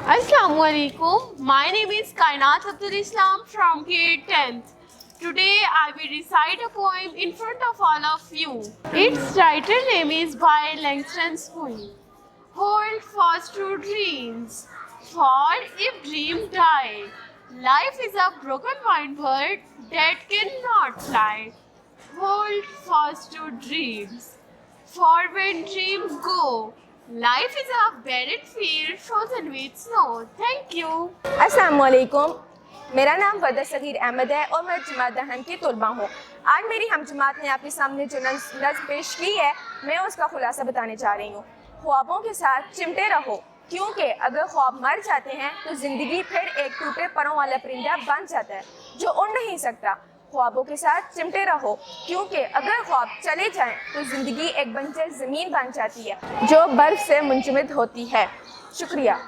Assalamualaikum. My name is Kainat Abdul Islam from grade 10th. Today I will recite a poem in front of all of you. Its writer name is by Langston Hughes. Hold fast to dreams, for if dream die, life is a broken winged bird that cannot fly. Hold fast to dreams, for when dreams go, life is a barren field frozen with snow. Thank you. अस्सलामुअलैकुम, मेरा नाम वदर सगीर अहमद है और मैं जमात दहन की तुलबा हूँ। आज मेरी हम जमात ने आपके सामने जो नज़्म पेश की है, मैं उसका खुलासा बताने जा रही हूँ। ख्वाबों के साथ चिमटे रहो, क्योंकि अगर ख्वाब मर जाते हैं तो ज़िंदगी फिर एक टूटे परों वाला परिंदा बन जाता है जो उड़ नहीं सकता। ख्वाबों के साथ चिमटे रहो, क्योंकि अगर ख्वाब चले जाएं तो ज़िंदगी एक बंजर ज़मीन बन जाती है जो बर्फ़ से मुंजमद होती है। शुक्रिया।